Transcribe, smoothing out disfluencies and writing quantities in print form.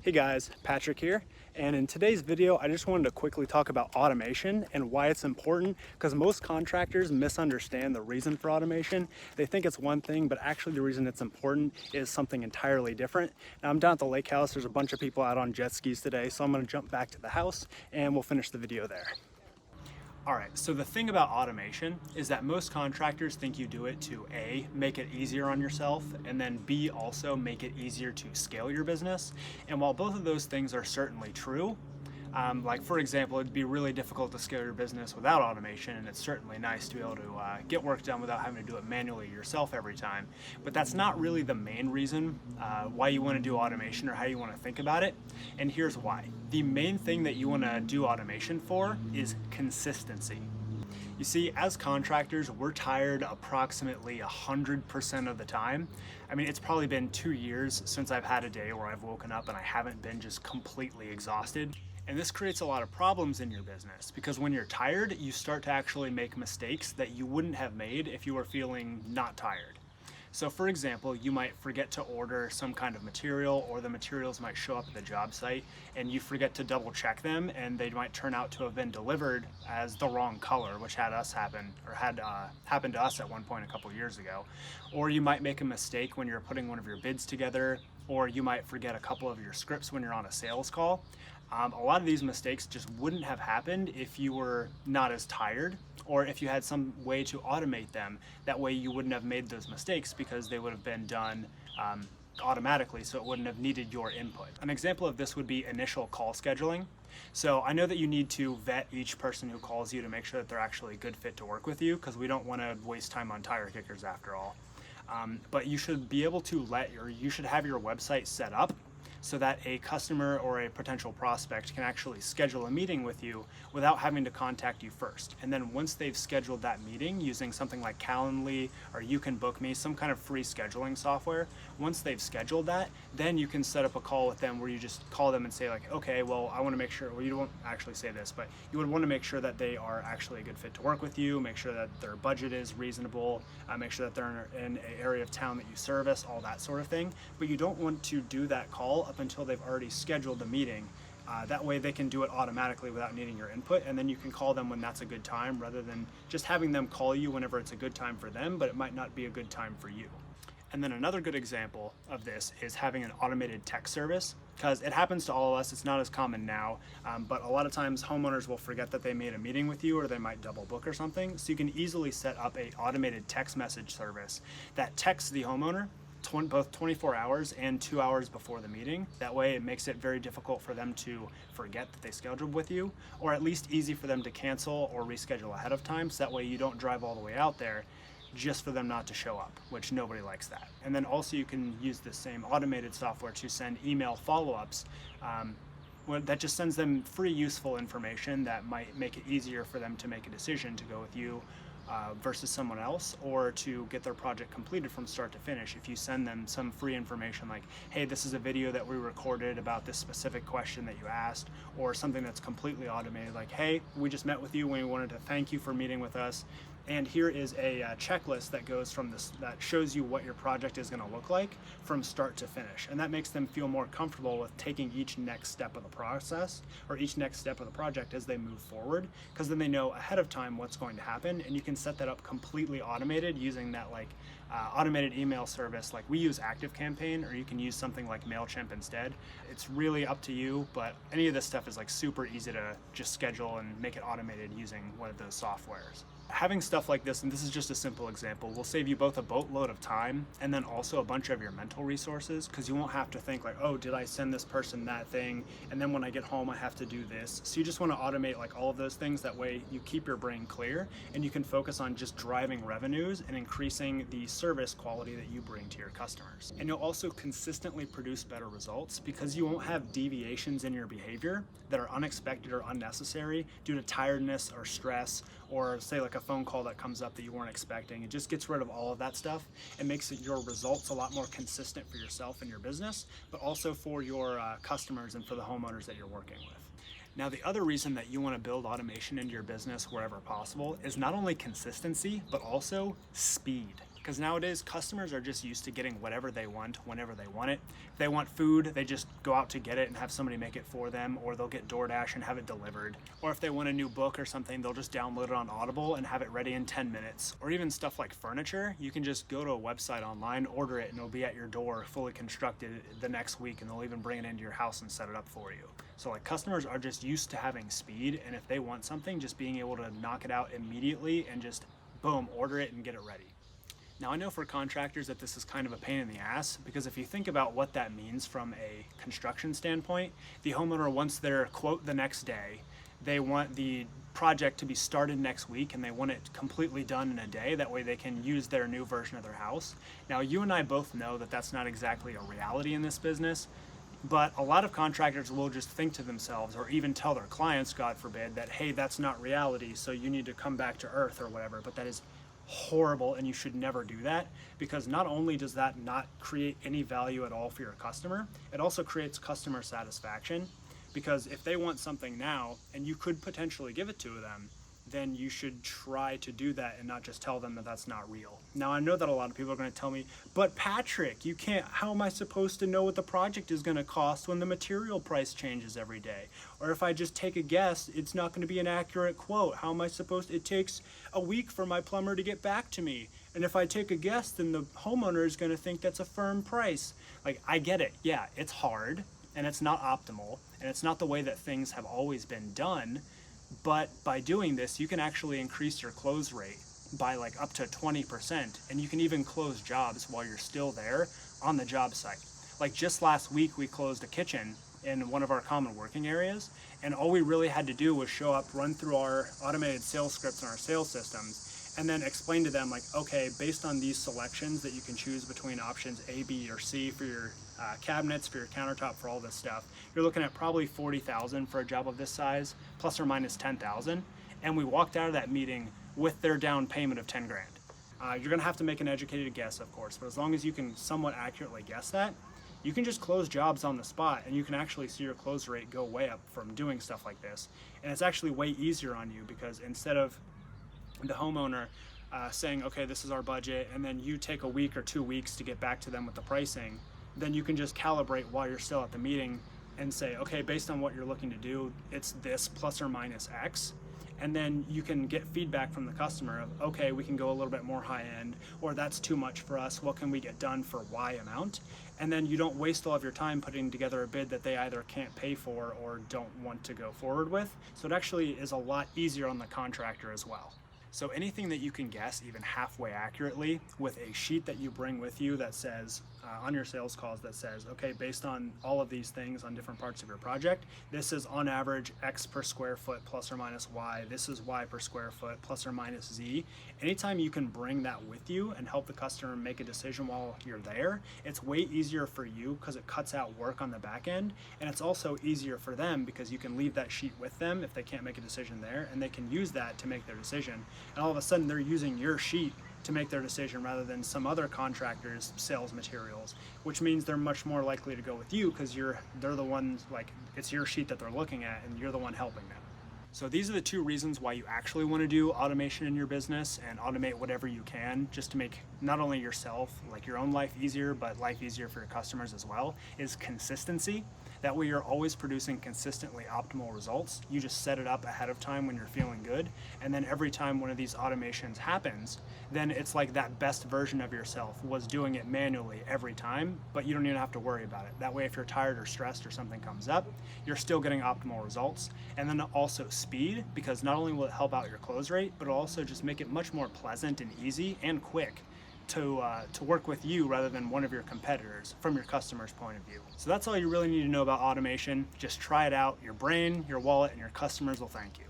Hey guys, Patrick here, and in today's video I just wanted to quickly talk about automation and why it's important, because most contractors misunderstand the reason for automation. They think it's one thing, but actually the reason it's important is something entirely different. Now I'm down at the lake house, there's a bunch of people out on jet skis today, so I'm going to jump back to the house and we'll finish the video there. Alright, so the thing about automation is that most contractors think you do it to A, make it easier on yourself, and then B, also make it easier to scale your business. And while both of those things are certainly true, like for example, it'd be really difficult to scale your business without automation, and it's certainly nice to be able to get work done without having to do it manually yourself every time. But that's not really the main reason why you want to do automation or how you want to think about it. And here's why. The main thing that you want to do automation for is consistency. You see, as contractors, we're tired approximately 100% of the time. I mean, it's probably been 2 years since I've had a day where I've woken up and I haven't been just completely exhausted. And this creates a lot of problems in your business because when you're tired, you start to actually make mistakes that you wouldn't have made if you were feeling not tired. So for example, you might forget to order some kind of material, or the materials might show up at the job site and you forget to double check them, and they might turn out to have been delivered as the wrong color, which had happened to us at one point a couple years ago. Or you might make a mistake when you're putting one of your bids together, or you might forget a couple of your scripts when you're on a sales call. A lot of these mistakes just wouldn't have happened if you were not as tired, or if you had some way to automate them. That way you wouldn't have made those mistakes because they would have been done automatically, so it wouldn't have needed your input. An example of this would be initial call scheduling. So I know that you need to vet each person who calls you to make sure that they're actually a good fit to work with you, because we don't want to waste time on tire kickers after all. But you should be able to you should have your website set up so that a customer or a potential prospect can actually schedule a meeting with you without having to contact you first. And then once they've scheduled that meeting using something like Calendly or You Can Book Me, some kind of free scheduling software, once they've scheduled that, then you can set up a call with them where you just call them and say like, okay, well, I want to make sure, well, you don't actually say this, but you would want to make sure that they are actually a good fit to work with you, make sure that their budget is reasonable, make sure that they're in an area of town that you service, all that sort of thing. But you don't want to do that call up until they've already scheduled the meeting. That way they can do it automatically without needing your input, and then you can call them when that's a good time, rather than just having them call you whenever it's a good time for them, but it might not be a good time for you. And then another good example of this is having an automated text service, because it happens to all of us. It's not as common now, but a lot of times homeowners will forget that they made a meeting with you, or they might double book or something. So you can easily set up an automated text message service that texts the homeowner both 24 hours and 2 hours before the meeting. That way it makes it very difficult for them to forget that they scheduled with you, or at least easy for them to cancel or reschedule ahead of time, so that way you don't drive all the way out there just for them not to show up, which nobody likes that. And then also you can use the same automated software to send email follow-ups that just sends them free useful information that might make it easier for them to make a decision to go with you versus someone else, or to get their project completed from start to finish. If you send them some free information like, hey, this is a video that we recorded about this specific question that you asked, or something that's completely automated like, hey, we just met with you and we wanted to thank you for meeting with us, and here is a checklist that goes from this, that shows you what your project is going to look like from start to finish. And that makes them feel more comfortable with taking each next step of the process, or each next step of the project as they move forward, because then they know ahead of time what's going to happen, and you can set that up completely automated using that automated email service. Like we use ActiveCampaign, or you can use something like MailChimp instead. It's really up to you, but any of this stuff is like super easy to just schedule and make it automated using one of those softwares. Having stuff like this, and this is just a simple example, will save you both a boatload of time and then also a bunch of your mental resources, because you won't have to think like, oh, did I send this person that thing, and then when I get home I have to do this. So you just want to automate like all of those things. That way you keep your brain clear and you can focus on just driving revenues and increasing the service quality that you bring to your customers. And you'll also consistently produce better results because you won't have deviations in your behavior that are unexpected or unnecessary due to tiredness or stress, or say like a phone call that comes up that you weren't expecting. It just gets rid of all of that stuff and makes your results a lot more consistent for yourself and your business, but also for your customers and for the homeowners that you're working with. Now, the other reason that you want to build automation into your business wherever possible is not only consistency, but also speed. Because nowadays customers are just used to getting whatever they want whenever they want it. If they want food, they just go out to get it and have somebody make it for them, or they'll get DoorDash and have it delivered. Or if they want a new book or something, they'll just download it on Audible and have it ready in 10 minutes. Or even stuff like furniture, you can just go to a website online, order it, and it'll be at your door fully constructed the next week, and they'll even bring it into your house and set it up for you. So like, customers are just used to having speed, and if they want something, just being able to knock it out immediately and just boom, order it and get it ready. Now I know for contractors that this is kind of a pain in the ass, because if you think about what that means from a construction standpoint, the homeowner wants their quote the next day. They want the project to be started next week, and they want it completely done in a day. That way they can use their new version of their house. Now you and I both know that that's not exactly a reality in this business, but a lot of contractors will just think to themselves, or even tell their clients, God forbid, that hey, that's not reality, so you need to come back to earth or whatever. But that is horrible, and you should never do that, because not only does that not create any value at all for your customer, it also creates customer satisfaction, because if they want something now and you could potentially give it to them, then you should try to do that and not just tell them that that's not real. Now I know that a lot of people are going to tell me, but Patrick, you can't, how am I supposed to know what the project is going to cost when the material price changes every day? Or if I just take a guess, it's not going to be an accurate quote. How am I supposed to, it takes a week for my plumber to get back to me. And if I take a guess, then the homeowner is going to think that's a firm price. Like, I get it. Yeah, it's hard and it's not optimal and it's not the way that things have always been done. But by doing this, you can actually increase your close rate by like up to 20%, and you can even close jobs while you're still there on the job site. Like just last week, we closed a kitchen in one of our common working areas, and all we really had to do was show up, run through our automated sales scripts and our sales systems, and then explain to them like, okay, based on these selections that you can choose between options A, B, or C for your cabinets, for your countertop, for all this stuff, you're looking at probably $40,000 for a job of this size, plus or minus 10,000. And we walked out of that meeting with their down payment of 10 grand. You're gonna have to make an educated guess, of course, but as long as you can somewhat accurately guess that, you can just close jobs on the spot, and you can actually see your close rate go way up from doing stuff like this. And it's actually way easier on you, because instead of the homeowner saying, okay, this is our budget, and then you take a week or 2 weeks to get back to them with the pricing, then you can just calibrate while you're still at the meeting and say, okay, based on what you're looking to do, it's this plus or minus X. And then you can get feedback from the customer of, okay, we can go a little bit more high end, or that's too much for us, what can we get done for Y amount? And then you don't waste all of your time putting together a bid that they either can't pay for or don't want to go forward with. So it actually is a lot easier on the contractor as well. So anything that you can guess even halfway accurately with a sheet that you bring with you that says, on your sales calls, that says, okay, based on all of these things on different parts of your project, this is on average X per square foot plus or minus Y, this is Y per square foot plus or minus Z. Anytime you can bring that with you and help the customer make a decision while you're there, it's way easier for you because it cuts out work on the back end, and it's also easier for them because you can leave that sheet with them if they can't make a decision there, and they can use that to make their decision. And all of a sudden they're using your sheet to make their decision rather than some other contractor's sales materials, which means they're much more likely to go with you because they're the ones, like, it's your sheet that they're looking at and you're the one helping them. So these are the two reasons why you actually want to do automation in your business and automate whatever you can, just to make not only yourself, like your own life easier, but life easier for your customers as well, is consistency. That way you're always producing consistently optimal results. You just set it up ahead of time when you're feeling good, and then every time one of these automations happens, then it's like that best version of yourself was doing it manually every time, but you don't even have to worry about it. That way if you're tired or stressed or something comes up, you're still getting optimal results. And then also speed, because not only will it help out your close rate, but it'll also just make it much more pleasant and easy and quick to work with you rather than one of your competitors from your customer's point of view. So that's all you really need to know about automation. Just try it out. Your brain, your wallet, and your customers will thank you.